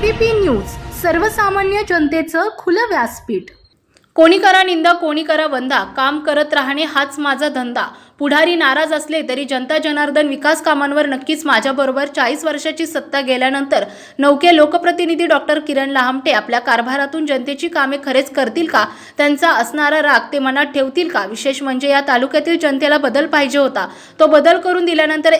ABP news, सर्वसामान्य जनतेचं खुलं व्यासपीठ। कोणी करा निंदा, कोणी करा वंदा, काम करत राहणे हाच माझा धंदा। पुढारी नाराज असले तरी जनता जनार्दन विकास कामांवर नक्कीच माझ्याबरोबर। 40 वर्षाची सत्ता गेल्यानंतर नौके लोकप्रतिनिधी डॉक्टर किरण लहामटे आपल्या कारभारातून जनतेची कामे खरेच करतील का? त्यांचा असणारा राग ते मनात ठेवतील का? विशेष म्हणजे या तालुक्यातील जनतेला बदल पाहिजे होता, तो बदल करून दिल्यानंतर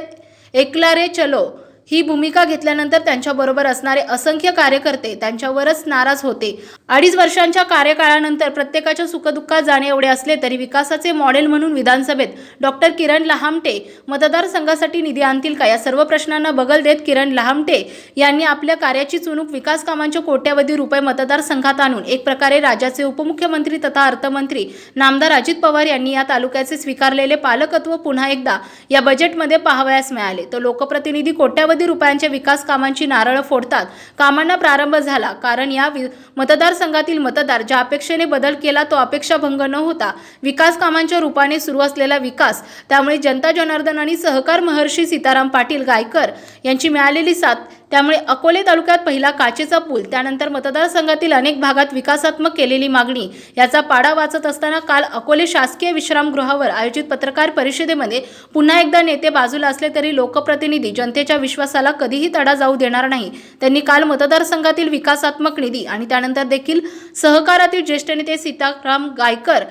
एकला रे चलो ही भूमिका घेतल्यानंतर त्यांच्याबरोबर असणारे असंख्य कार्यकर्ते त्यांच्यावरच नाराज होते। 2.5 वर्षांच्या कार्यकाळानंतर प्रत्येकाच्या सुखदुःखात जाणे एवढे असले तरी विकासाचे मॉडेल म्हणून विधानसभेत डॉक्टर किरण लहामटे मतदारसंघासाठी निधी आणतील का, या सर्व प्रश्नांना बगल देत किरण लहामटे यांनी आपल्या कार्याची चुणूक विकास कामांच्या कोट्यावधी रुपये मतदारसंघात आणून एक प्रकारे राज्याचे उपमुख्यमंत्री तथा अर्थमंत्री नामदार अजित पवार यांनी या तालुक्याचे स्वीकारलेले पालकत्व पुन्हा एकदा या बजेटमध्ये पाहावयास मिळाले। तो लोकप्रतिनिधी कोट्यावधी रुपयांच्या विकास कामांची नारळ फोडतात। कामांना प्रारंभ झाला कारण या मतदारसंघातील मतदार ज्या अपेक्षेने बदल केला तो अपेक्षाभंग न होता विकास कामांच्या रूपाने सुरू असलेला विकास, त्यामुळे जनता जनार्दन आणि सहकार महर्षी सीताराम पाटील गायकर यांची मिळालेली साथ, त्यामुळे अकोले तालुक्यात पहिला काचेचा पूल, त्यानंतर मतदारसंघातील अनेक भागात विकासात्मक केलेली मागणी याचा पाडा वाचत असताना काल अकोले शासकीय विश्रामगृहावर आयोजित पत्रकार परिषदेमध्ये पुन्हा एकदा नेते बाजूला असले तरी लोकप्रतिनिधी जनतेच्या विश्वासाला कधीही तडा जाऊ देणार नाही। त्यांनी काल मतदारसंघातील विकासात्मक निधी आणि त्यानंतर देखील सहकारातील ज्येष्ठ नेते सीताराम गायकर,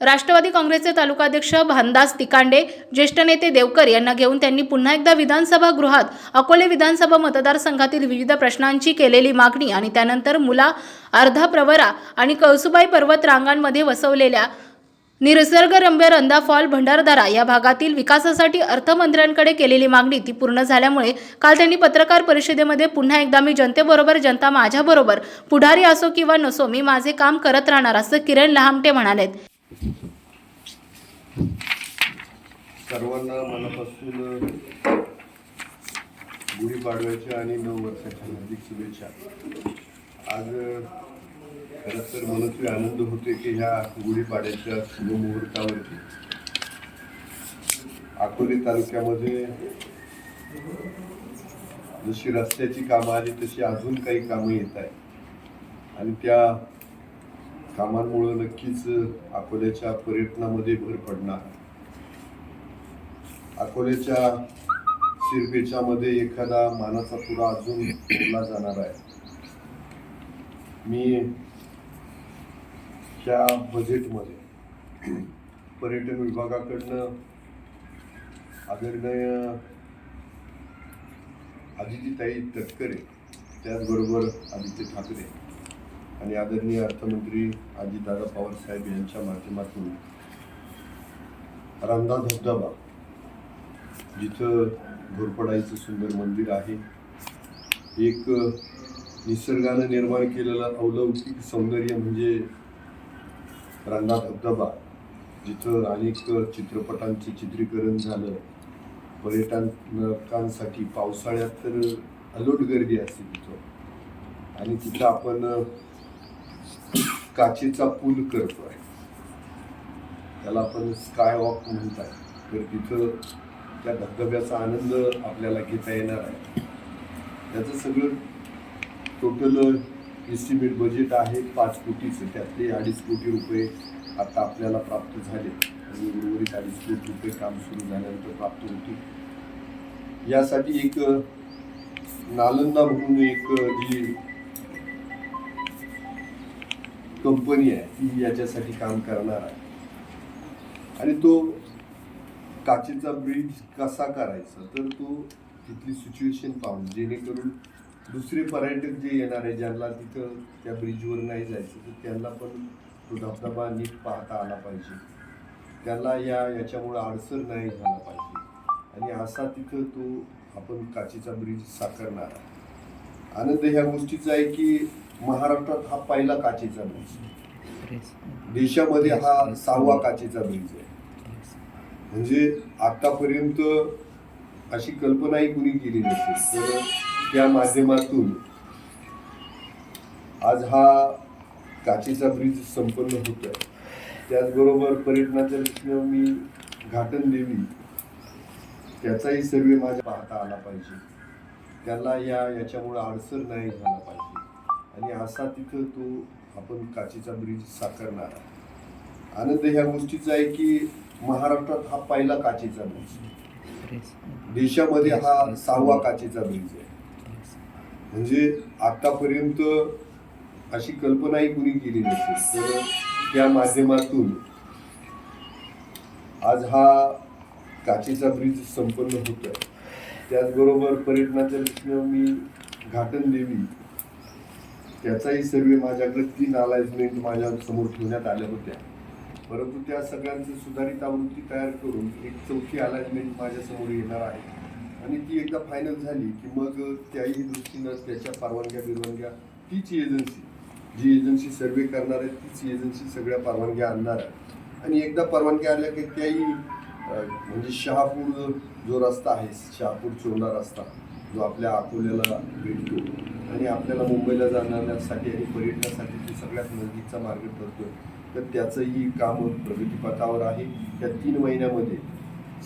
राष्ट्रवादी काँग्रेसचे तालुकाध्यक्ष भानदास तिकांडे, ज्येष्ठ नेते देवकर यांना घेऊन त्यांनी पुन्हा एकदा विधानसभा गृहात अकोले विधानसभा मतदारसंघातील विविध प्रश्नांची केलेली मागणी आणि त्यानंतर मुला, अर्धा प्रवरा आणि कळसुबाई पर्वत रांगांमध्ये वसवलेल्या निसर्गरम्य रंधा फॉल भंडारदरा या भागातील विकासासाठी अर्थमंत्र्यांकडे केलेली मागणी ती पूर्ण झाल्यामुळे काल त्यांनी पत्रकार परिषदेमध्ये पुन्हा एकदा मी जनतेबरोबर, जनता माझ्याबरोबर, पुढारी असो किंवा नसो मी माझे काम करत राहणार असं किरण लहामटे म्हणालेत। सर्वांना मनापासून गुढीपाडव्याच्या आणि नववर्षाच्या हार्दिक शुभेच्छा। आज खरं तर मनस्वी आनंद होते की ह्या गुढीपाड्याच्या शुभ मुहूर्तावरती अकोले तालुक्यामध्ये जशी रस्त्याची कामं आली तशी अजून काही कामं येत आहेत आणि त्या कामांमुळे नक्कीच अकोल्याच्या पर्यटनामध्ये भर पडणार। अकोल्याच्या शिरपेचामध्ये एखादा मानाचा पुरा अजून जोडला जाणार आहे। मी त्या बजेटमध्ये पर्यटन विभागाकडनं आदरणीय अदितीताई तटकरे, त्याचबरोबर आदित्य ठाकरे आणि आदरणीय अर्थमंत्री अजितदादा पवार साहेब यांच्या माध्यमातून रंधा धबधबा, जिथं घोरपडाईचं सुंदर मंदिर आहे, एक निसर्गानं निर्माण केलेलं अलौकिक सौंदर्य म्हणजे रंधा धबधबा, जिथं अनेक चित्रपटांचे चित्रीकरण झालं। पर्यटकांसाठी पावसाळ्यात तर अलोट गर्दी असते तिथं आणि तिथं आपण काचेचा पूल करतोय, त्याला आपण स्काय वॉक म्हणतात, तर तिथं त्या धबधब्याचा आनंद आपल्याला घेता येणार आहे। त्याचं सगळं टोटल एस्टिमेट बजेट आहे 5 कोटीचं, त्यातले 2.5 कोटी रुपये आता आपल्याला प्राप्त झाले आणि उर्वरित 2.5 कोटी रुपये काम सुरू झाल्यानंतर प्राप्त होतील। यासाठी एक नालंदा म्हणून एक जी कंपनी आहे ती याच्यासाठी काम करणार आहे आणि तो काचेचा ब्रिज कसा करायचा, तर तो तिथली सिच्युएशन पाहून, जेणेकरून दुसरे पर्यटक जे येणार आहे ज्यांना तिथं त्या ब्रिजवर नाही जायचं तर त्यांना पण तो धबधबा नीट पाहता आला पाहिजे, त्यांना याच्यामुळे अडचण नाही झाला पाहिजे आणि असा तिथं तो आपण काचेचा ब्रिज साकारणार आहे। आनंद ह्या गोष्टीचा आहे की महाराष्ट्रात हा पहिला काचेचा ब्रिज, देशामध्ये हा 6वा काचेचा ब्रिज आहे। म्हणजे आतापर्यंत अशी कल्पनाही कुणी केली नसेल, तर त्या माध्यमातून आज हा काचेचा ब्रिज संपन्न होत आहे। त्याचबरोबर पर्यटनाच्या दृष्टीने मी घाटन देवी त्याचाही सर्वे माझ्या पाहता आला पाहिजे, त्याला याच्यामुळे अडचण नाही झाला पाहिजे आणि असा तिथं तो आपण काचेचा ब्रिज साकारणार आहे. आनंद ह्या गोष्टीचा आहे की महाराष्ट्रात हा पहिला काचेचा ब्रिज, देशामध्ये हा 6वा काचेचा ब्रिज आहे. म्हणजे आतापर्यंत अशी कल्पनाही कुणी केली नसेल. तर त्या माध्यमातून आज हा काचेचा ब्रिज संपन्न होत आहे. त्याचबरोबर पर्यटनाच्या दृष्टीनं मी घाटन देवी त्याचाही सर्वे माझ्याकडे 3 अलाइजमेंट माझ्या समोर ठेवण्यात आल्या होत्या, परंतु त्या सगळ्यांचं सुधारित आवृत्ती तयार करून एक 4थी अलाइजमेंट माझ्या समोर येणार आहे आणि ती एकदा फायनल झाली की मग त्याही दृष्टीनं त्याच्या परवानग्या तीच एजन्सी, जी एजन्सी सर्वे करणार आहे तीच एजन्सी सगळ्या परवानग्या आणणार आहे आणि एकदा परवानग्या आल्या की त्याही म्हणजे शहापूर जो रस्ता आहे, शहापूर चोरला रस्ता जो आपल्या अकोल्याला भेटतो आणि आपल्याला मुंबईला जाण्यासाठी आणि पर्यटनासाठी तो सगळ्यात नजीकचा मार्ग ठरतोय, तर त्याचंही काम प्रगतीपथावर आहे. त्या 3 महिन्यामध्ये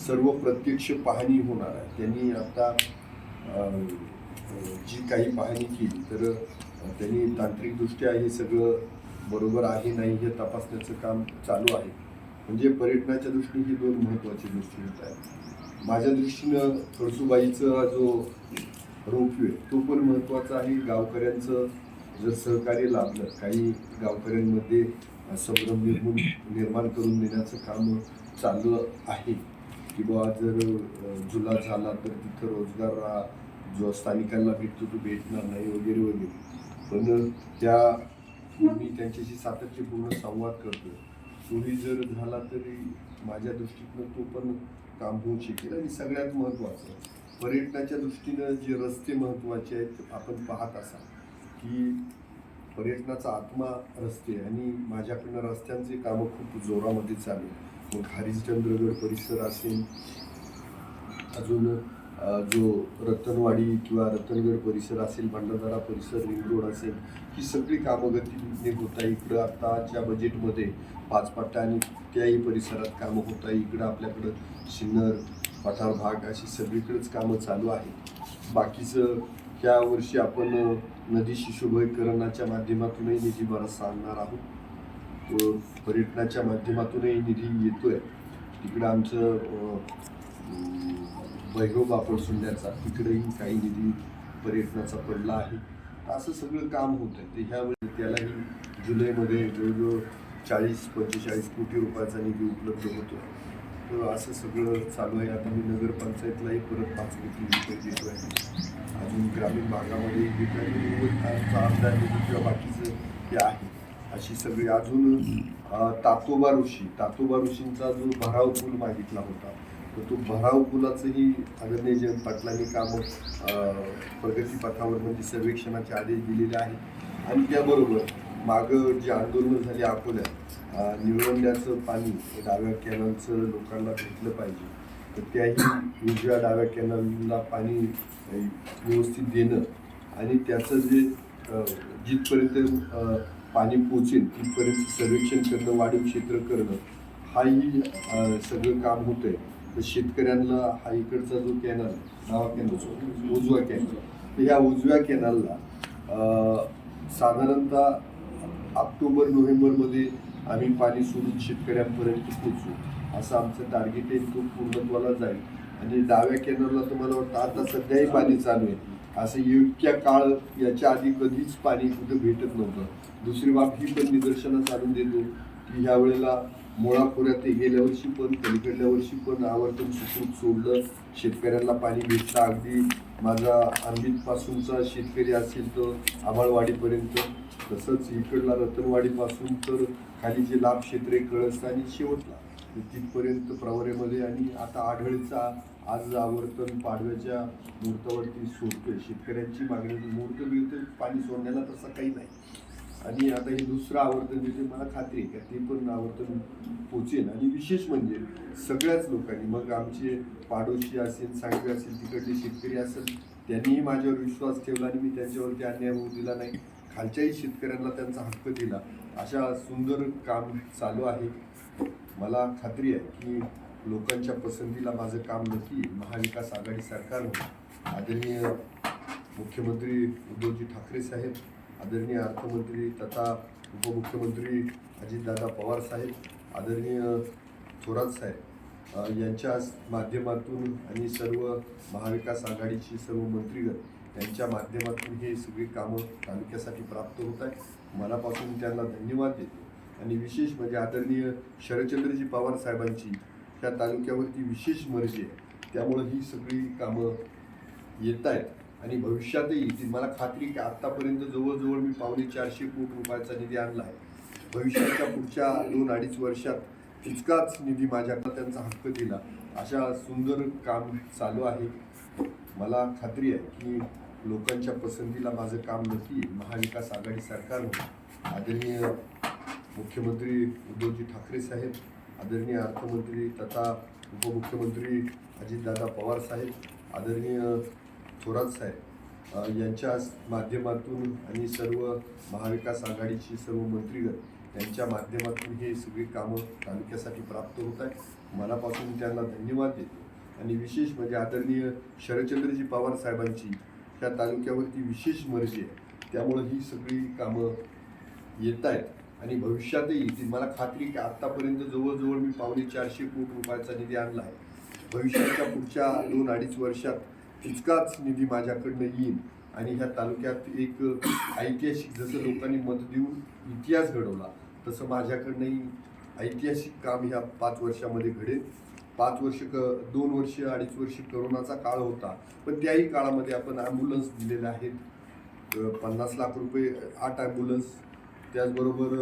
सर्व प्रत्यक्ष पाहणी होणार आहे. त्यांनी आता जी काही पाहणी केली तर त्यांनी तांत्रिकदृष्ट्या हे सगळं बरोबर आहे नाही हे तपासण्याचं काम चालू आहे. म्हणजे पर्यटनाच्या दृष्टीने ही 2 महत्त्वाची गोष्टी होत आहेत. माझ्या दृष्टीनं कळसुबाईचा जो रोपवे तो पण महत्त्वाचा आहे. गावकऱ्यांचं जर सहकार्य लाभलं, काही गावकऱ्यांमध्ये संभ्रम निर्माण करून देण्याचं काम चालू आहे की बाबा जर जुला झाला तर तिथं रोजगार जो स्थानिकांना भेटतो तो भेटणार नाही वगैरे वगैरे. पण मी त्यांच्याशी सातत्यपूर्ण संवाद करतो. तोही जर झाला तरी माझ्या दृष्टीतनं तो पण काम होऊ शकेल. आणि सगळ्यात महत्त्वाचं पर्यटनाच्या दृष्टीनं जे रस्ते महत्त्वाचे आहेत, आपण पाहत असाल की पर्यटनाचा आत्मा रस्ते आणि माझ्याकडनं रस्त्यांचे कामं खूप जोरामध्ये चालू. मग हरिश्चंद्रगड परिसर असेल, अजून जो रतनवाडी किंवा रतनगड परिसर असेल, भंडारदरा परिसर, रिंग रोड असेल, ही सगळी कामं गतीने होत आहे. इकडं आत्ताच्या बजेटमध्ये 5 पट्टा आणि त्याही परिसरात कामं होत आहे. इकडं आपल्याकडं सिन्नर, पठार भाग अशी सगळीकडेच कामं चालू आहेत. बाकीचं ह्या वर्षी आपण नदी शिशुभीकरणाच्या माध्यमातूनही निधी बराचसा आणणार आहोत. पर्यटनाच्या माध्यमातूनही निधी येतोय. तिकडं आमचं भैरव बापड सुंड्याचा तिकडेही काही निधी पर्यटनाचा पडला आहे. असं सगळं काम होत आहे. तर ह्यावेळी त्यालाही जुलैमध्ये जवळजवळ 40-45 कोटी रुपयाचा निधी उपलब्ध होतो. तर असं सगळं चालू आहे. आता मी नगरपंचायतलाही परत 5 कोटी रुपये देतो आहे. अजून ग्रामीण भागामध्ये अर्धा निधी किंवा बाकीचं हे आहे. अशी सगळी अजून तातोबा ऋषींचा जो भराव पूल मागितला होता, तर तो भराव पुलाचंही आदरणीय जयंत पाटलांनी कामं प्रगतीपथावर म्हणजे सर्वेक्षणाचे आदेश दिलेले आहेत. आणि त्याबरोबर मागं जी आंदोलनं झाली अकोल्यात, निळवंड्याचं पाणी डाव्या कॅनलचं लोकांना भेटलं पाहिजे, तर त्याही उजव्या डाव्या कॅनलला पाणी व्यवस्थित देणं आणि त्याचं जे जिथपर्यंत पाणी पोचेल तिथपर्यंत सर्वेक्षण करणं, वाढीव क्षेत्र करणं, हाही सगळं काम होतं आहे. तर शेतकऱ्यांना हा इकडचा जो कॅनल, डावा कॅनल, उजवा कॅनल, तर ह्या उजव्या कॅनलला साधारणतः ऑक्टोबर-नोव्हेंबरमध्ये आम्ही पाणी सोडून शेतकऱ्यांपर्यंत पोचू असं आमचं टार्गेट आहे. तो पूर्णत्वाला जाईल. आणि डाव्या कॅनलला तुम्हाला वाटतं आता सध्याही पाणी चालू आहे, असं इतक्या काळ याच्या आधी कधीच पाणी कुठं भेटत नव्हतं. दुसरी बाब ही पण निदर्शनास आणून देतो की ह्या वेळेला मुळाखोऱ्यात गेल्या वर्षी पण पलीकडल्या वर्षी पण आवर्तन सुखरूप सोडलं. शेतकऱ्यांना पाणी भेटतं. अगदी माझा आंबीतपासूनचा शेतकरी असेल तर आबाळवाडीपर्यंत, तसंच इकडला रतनवाडीपासून तर खाली जे लाभ क्षेत्रे कळस आणि शेवटला तिथपर्यंत प्रवरेमध्ये. आणि आता आढळचा आज आवर्तन पाडव्याच्या मुहूर्तावरती सोडतोय. शेतकऱ्यांची मागणी मुहूर्त मिळतं पाणी सोडण्याला तसं काही नाही. आणि आता हे दुसरं आवर्तन देते, मला खात्री आहे का ते पण आवर्तन पोचेल. आणि विशेष म्हणजे सगळ्याच लोकांनी, मग आमचे पाडोशी असेल, सांगवी असेल, तिकडले शेतकरी असेल, त्यांनीही माझ्यावर विश्वास ठेवला आणि मी त्यांच्यावरती अन्याय होऊ दिला नाही. खालच्याही शेतकऱ्यांना त्यांचा हक्क दिला. अशा सुंदर काम चालू आहे. मला खात्री आहे की लोकांच्या पसंतीला माझं काम नक्की महाविकास आघाडी सरकार आदरणीय मुख्यमंत्री उद्धवजी ठाकरे साहेब, आदरणीय अर्थमंत्री तथा उपमुख्यमंत्री अजितदादा पवार साहेब, आदरणीय थोरात साहेब यांच्या माध्यमातून आणि सर्व महाविकास आघाडीची सर्व मंत्रीगण यांच्या माध्यमातून हे सगळी कामं तालुक्यासाठी प्राप्त होत आहे. मनापासून त्यांना धन्यवाद देतो. आणि विशेष म्हणजे आदरणीय शरदचंद्रजी पवार साहेबांची त्या तालुक्यावरती विशेष मर्जी आहे. त्यामुळं ही सगळी कामं येत आहेत आणि भविष्यातही येतील. मला खात्री की आत्तापर्यंत जवळजवळ मी 450 कोटी रुपयाचा निधी आणला आहे. भविष्याच्या पुढच्या 2-2.5 वर्षात तितकाच निधी माझ्याकडे त्यांचा हक्क दिला. अशा सुंदर काम चालू आहे. मला खात्री आहे की लोकांच्या पसंतीला माझं काम नक्की येईल. महाविकास आघाडी सरकारने आदरणीय मुख्यमंत्री उद्धवजी ठाकरे साहेब, आदरणीय अर्थमंत्री तथा उपमुख्यमंत्री अजितदादा पवार साहेब, आदरणीय थोरात साहेब यांच्या माध्यमातून आणि सर्व महाविकास आघाडीची सर्व मंत्रीगण यांच्या माध्यमातून हे सगळी कामं तालुक्यासाठी प्राप्त होत आहे. मनापासून त्यांना धन्यवाद देतो. आणि विशेष म्हणजे आदरणीय शरदचंद्रजी पवार साहेबांची त्या तालुक्यावरती विशेष मर्जी आहे. त्यामुळं ही सगळी कामं येत आहेत आणि भविष्यातही येतील. मला खात्री की आत्तापर्यंत जवळजवळ मी 450 कोटी रुपयाचा निधी आणला आहे. भविष्याच्या पुढच्या 2-2.5 वर्षात तितकाच निधी माझ्याकडनं येईल आणि ह्या तालुक्यात एक ऐतिहासिक, जसं लोकांनी मत देऊन इतिहास घडवला तसं माझ्याकडनंही ऐतिहासिक काम ह्या 5 वर्षामध्ये घडेल. 2 वर्ष 2.5 वर्ष करोनाचा काळ होता, पण त्याही काळामध्ये आपण ॲम्ब्युलन्स दिलेले आहेत. 50 लाख रुपये 8 ॲम्ब्युलन्स, त्याचबरोबर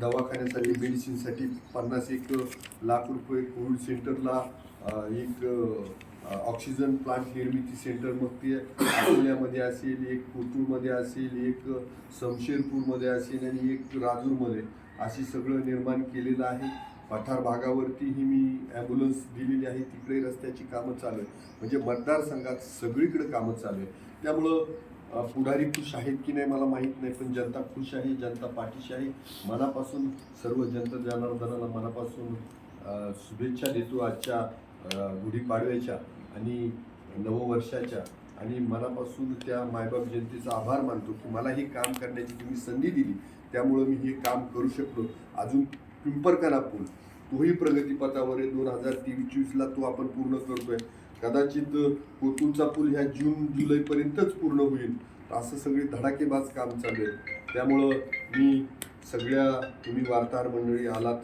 दवाखान्यासाठी मेडिसिनसाठी 51 लाख रुपये, कोविड सेंटरला एक ऑक्सिजन प्लांट निर्मिती सेंटर, मग ते अकोल्यामध्ये असेल, एक कोथरूडमध्ये असेल, एक शमशेरपूरमध्ये असेल आणि एक राजूरमध्ये, अशी सगळं निर्माण केलेलं आहे. पठार भागावरतीही मी ॲम्ब्युलन्स दिलेली आहे. तिकडे रस्त्याची कामं चालू आहे. म्हणजे मतदारसंघात सगळीकडे कामं चालू आहे. त्यामुळं पुढारी खुश आहेत की नाही मला माहीत नाही, पण जनता खुश आहे, जनता पाठीशी आहे. मनापासून सर्व जनता जनार्दनाला मनापासून शुभेच्छा देतो आजच्या गुढीपाडव्याच्या आणि नववर्षाच्या. आणि मनापासून त्या मायबाप जनतेचा आभार मानतो की मला हे काम करण्याची तुम्ही संधी दिली, त्यामुळं मी हे काम करू शकलो. अजून पिंपरखाना पूल तोही प्रगतीपथावर आहे. 2023-24ला तो आपण पूर्ण करतोय. कदाचित कोथरूडचा पूल ह्या जून-जुलैपर्यंतच पूर्ण होईल. असं सगळे धडाकेबाज काम चालू आहे. त्यामुळं मी सगळ्या, तुम्ही वार्ताहर मंडळी आलात,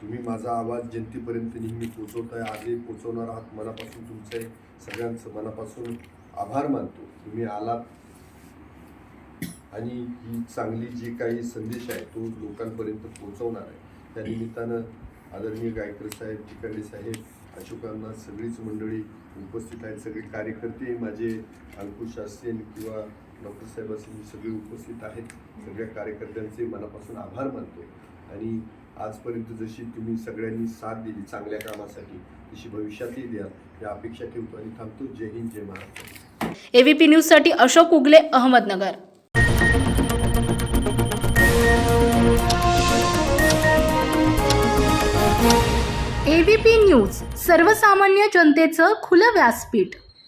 तुम्ही माझा आवाज जनतेपर्यंत नेहमी पोचवताय, आजही पोचवणार आहात. मनापासून तुमचे सगळ्यांचं मनापासून आभार मानतो. तुम्ही आलात आणि ही चांगली जी काही संदेश आहे तो लोकांपर्यंत पोचवणार आहे. त्या निमित्तानं आदरणीय गायकर साहेब, टिकांडे साहेब, अशोकांना, सगळीच मंडळी उपस्थित आहेत. सगळे कार्यकर्ते माझे, अंकुश असेल किंवा डॉक्टर साहेब असेल, सगळे उपस्थित आहेत. सगळ्या कार्यकर्त्यांचे मनापासून आभार मानतो. आणि आजपर्यंत जशी तुम्ही सगळ्यांनी साथ दिली चांगल्या कामासाठी, तशी भविष्यातही द्याल या अपेक्षा ठेवतो आणि थांबतो. जय हिंद, जय महाराष्ट्र. AVP न्यूजसाठी अशोक उगले, अहमदनगर. AVP न्यूज, सर्वसामान्य जनतेचं खुलं व्यासपीठ.